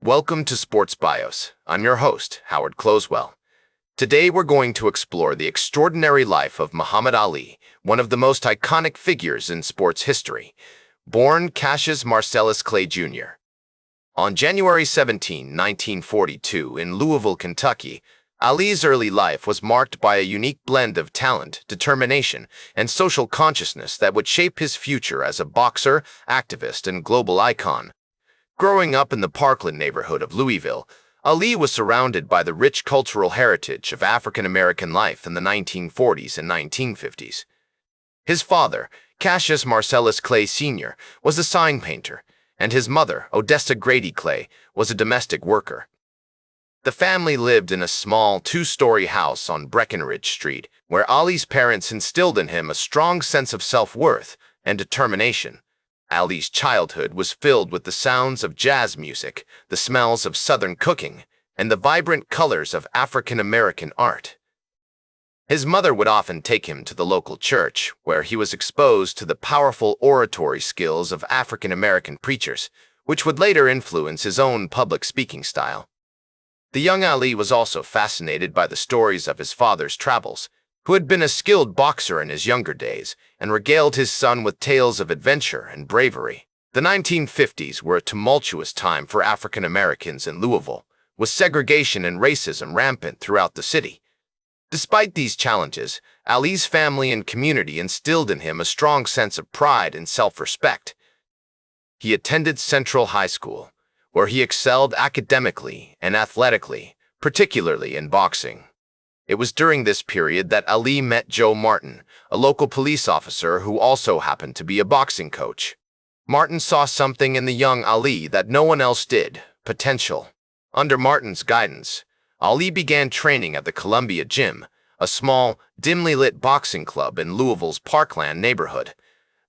Welcome to Sports Bios. I'm your host, Howard Closewell. Today we're going to explore the extraordinary life of Muhammad Ali, one of the most iconic figures in sports history. Born Cassius Marcellus Clay Jr. On January 17, 1942, in Louisville, Kentucky, Ali's early life was marked by a unique blend of talent, determination, and social consciousness that would shape his future as a boxer, activist, and global icon. Growing up in the Parkland neighborhood of Louisville, Ali was surrounded by the rich cultural heritage of African-American life in the 1940s and 1950s. His father, Cassius Marcellus Clay Sr., was a sign painter, and his mother, Odessa Grady Clay, was a domestic worker. The family lived in a small two-story house on Breckenridge Street, where Ali's parents instilled in him a strong sense of self-worth and determination. Ali's childhood was filled with the sounds of jazz music, the smells of Southern cooking, and the vibrant colors of African-American art. His mother would often take him to the local church, where he was exposed to the powerful oratory skills of African-American preachers, which would later influence his own public speaking style. The young Ali was also fascinated by the stories of his father's travels, who had been a skilled boxer in his younger days and regaled his son with tales of adventure and bravery. The 1950s were a tumultuous time for African Americans in Louisville, with segregation and racism rampant throughout the city. Despite these challenges, Ali's family and community instilled in him a strong sense of pride and self-respect. He attended Central High School, where he excelled academically and athletically, particularly in boxing. It was during this period that Ali met Joe Martin, a local police officer who also happened to be a boxing coach. Martin saw something in the young Ali that no one else did: potential. Under Martin's guidance, Ali began training at the Columbia Gym, a small, dimly lit boxing club in Louisville's Parkland neighborhood.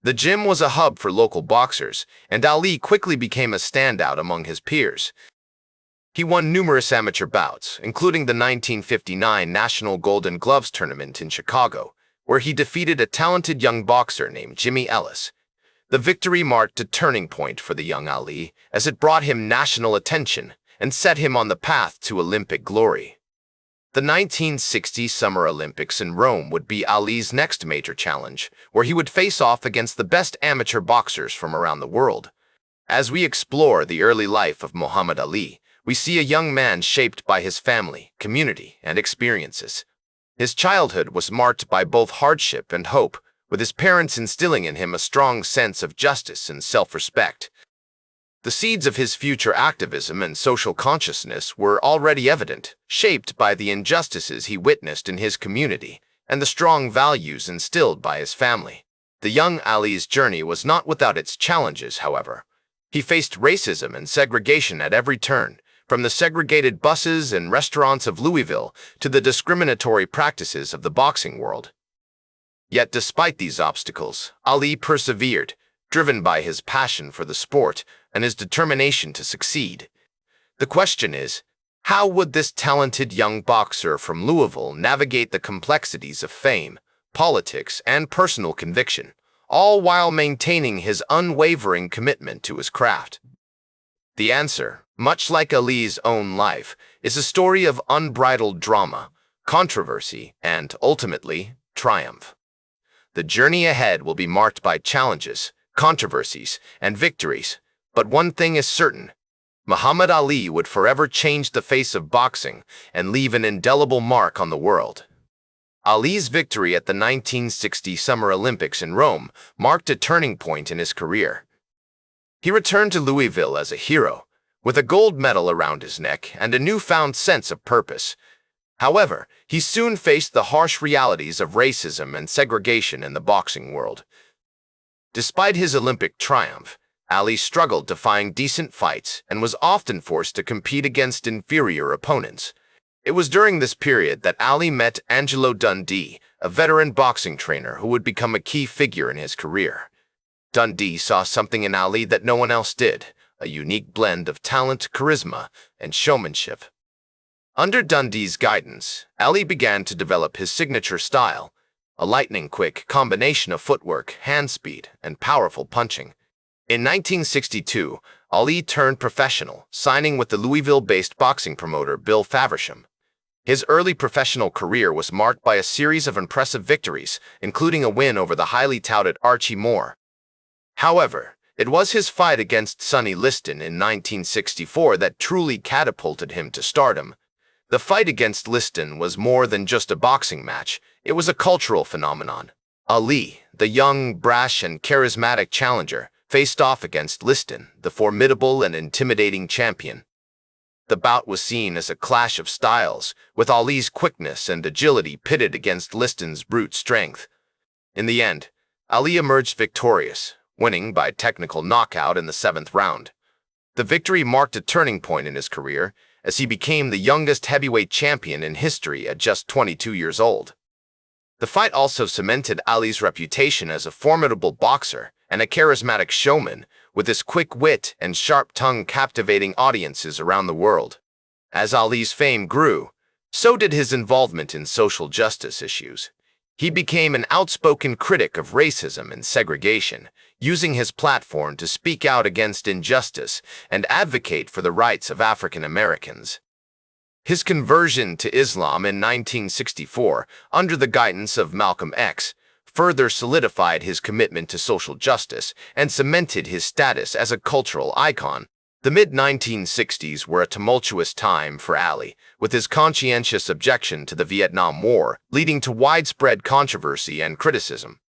The gym was a hub for local boxers, and Ali quickly became a standout among his peers. He won numerous amateur bouts, including the 1959 National Golden Gloves Tournament in Chicago, where he defeated a talented young boxer named Jimmy Ellis. The victory marked a turning point for the young Ali, as it brought him national attention and set him on the path to Olympic glory. The 1960 Summer Olympics in Rome would be Ali's next major challenge, where he would face off against the best amateur boxers from around the world. As we explore the early life of Muhammad Ali, we see a young man shaped by his family, community, and experiences. His childhood was marked by both hardship and hope, with his parents instilling in him a strong sense of justice and self-respect. The seeds of his future activism and social consciousness were already evident, shaped by the injustices he witnessed in his community and the strong values instilled by his family. The young Ali's journey was not without its challenges, however. He faced racism and segregation at every turn, from the segregated buses and restaurants of Louisville to the discriminatory practices of the boxing world. Yet despite these obstacles, Ali persevered, driven by his passion for the sport and his determination to succeed. The question is, how would this talented young boxer from Louisville navigate the complexities of fame, politics, and personal conviction, all while maintaining his unwavering commitment to his craft? The answer, much like Ali's own life, is a story of unbridled drama, controversy, and, ultimately, triumph. The journey ahead will be marked by challenges, controversies, and victories, but one thing is certain: Muhammad Ali would forever change the face of boxing and leave an indelible mark on the world. Ali's victory at the 1960 Summer Olympics in Rome marked a turning point in his career. He returned to Louisville as a hero, with a gold medal around his neck and a newfound sense of purpose. However, he soon faced the harsh realities of racism and segregation in the boxing world. Despite his Olympic triumph, Ali struggled to find decent fights and was often forced to compete against inferior opponents. It was during this period that Ali met Angelo Dundee, a veteran boxing trainer who would become a key figure in his career. Dundee saw something in Ali that no one else did: a unique blend of talent, charisma, and showmanship. Under Dundee's guidance, Ali began to develop his signature style, a lightning-quick combination of footwork, hand speed, and powerful punching. In 1962, Ali turned professional, signing with the Louisville-based boxing promoter Bill Faversham. His early professional career was marked by a series of impressive victories, including a win over the highly touted Archie Moore. However, it was his fight against Sonny Liston in 1964 that truly catapulted him to stardom. The fight against Liston was more than just a boxing match, it was a cultural phenomenon. Ali, the young, brash, and charismatic challenger, faced off against Liston, the formidable and intimidating champion. The bout was seen as a clash of styles, with Ali's quickness and agility pitted against Liston's brute strength. In the end, Ali emerged victorious, winning by technical knockout in the 7th round. The victory marked a turning point in his career, as he became the youngest heavyweight champion in history at just 22 years old. The fight also cemented Ali's reputation as a formidable boxer and a charismatic showman, with his quick wit and sharp tongue captivating audiences around the world. As Ali's fame grew, so did his involvement in social justice issues. He became an outspoken critic of racism and segregation, using his platform to speak out against injustice and advocate for the rights of African Americans. His conversion to Islam in 1964, under the guidance of Malcolm X, further solidified his commitment to social justice and cemented his status as a cultural icon. The mid-1960s were a tumultuous time for Ali, with his conscientious objection to the Vietnam War leading to widespread controversy and criticism.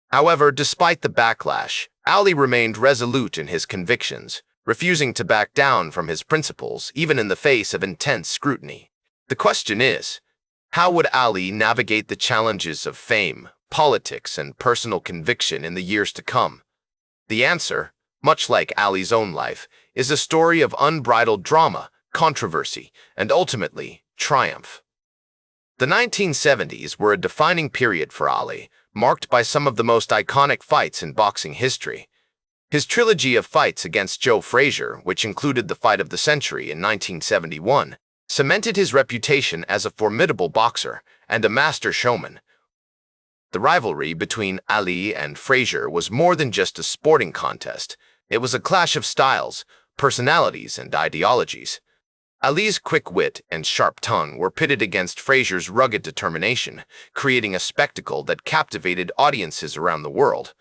However, despite the backlash, Ali remained resolute in his convictions, refusing to back down from his principles even in the face of intense scrutiny. The question is, how would Ali navigate the challenges of fame, politics, and personal conviction in the years to come? The answer, much like Ali's own life, is a story of unbridled drama, controversy, and ultimately, triumph. The 1970s were a defining period for Ali, marked by some of the most iconic fights in boxing history. His trilogy of fights against Joe Frazier, which included the fight of the century in 1971, cemented his reputation as a formidable boxer and a master showman. The rivalry between Ali and Frazier was more than just a sporting contest. It was a clash of styles, personalities, and ideologies. Ali's quick wit and sharp tongue were pitted against Frazier's rugged determination, creating a spectacle that captivated audiences around the world.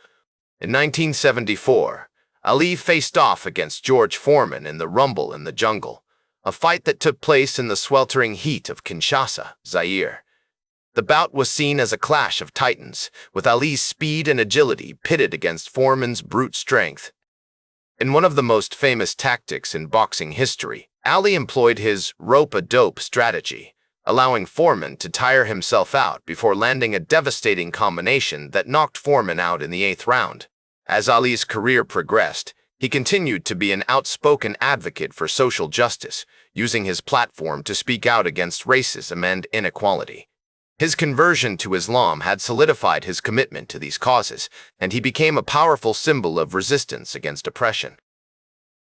In 1974, Ali faced off against George Foreman in the Rumble in the Jungle, a fight that took place in the sweltering heat of Kinshasa, Zaire. The bout was seen as a clash of titans, with Ali's speed and agility pitted against Foreman's brute strength. In one of the most famous tactics in boxing history, Ali employed his rope-a-dope strategy, allowing Foreman to tire himself out before landing a devastating combination that knocked Foreman out in the 8th round. As Ali's career progressed, he continued to be an outspoken advocate for social justice, using his platform to speak out against racism and inequality. His conversion to Islam had solidified his commitment to these causes, and he became a powerful symbol of resistance against oppression.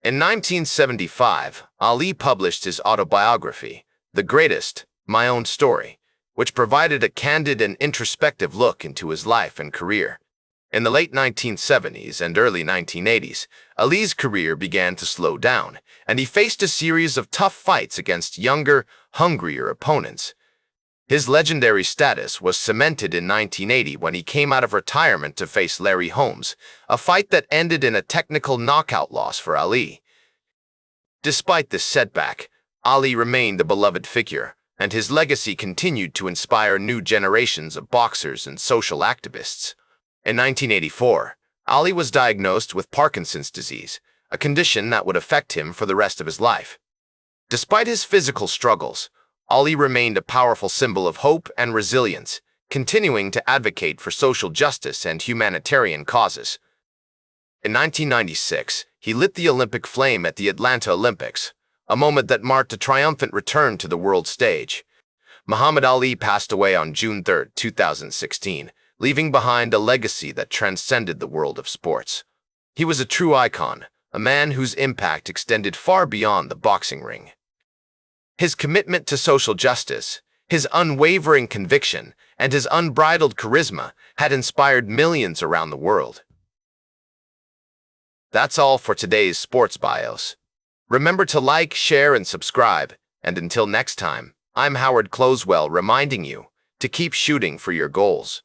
In 1975, Ali published his autobiography, The Greatest, My Own Story, which provided a candid and introspective look into his life and career. In the late 1970s and early 1980s, Ali's career began to slow down, and he faced a series of tough fights against younger, hungrier opponents. His legendary status was cemented in 1980 when he came out of retirement to face Larry Holmes, a fight that ended in a technical knockout loss for Ali. Despite this setback, Ali remained a beloved figure, and his legacy continued to inspire new generations of boxers and social activists. In 1984, Ali was diagnosed with Parkinson's disease, a condition that would affect him for the rest of his life. Despite his physical struggles, Ali remained a powerful symbol of hope and resilience, continuing to advocate for social justice and humanitarian causes. In 1996, he lit the Olympic flame at the Atlanta Olympics, a moment that marked a triumphant return to the world stage. Muhammad Ali passed away on June 3, 2016, leaving behind a legacy that transcended the world of sports. He was a true icon, a man whose impact extended far beyond the boxing ring. His commitment to social justice, his unwavering conviction, and his unbridled charisma had inspired millions around the world. That's all for today's Sports Bios. Remember to like, share, and subscribe. And until next time, I'm Howard Closewell reminding you to keep shooting for your goals.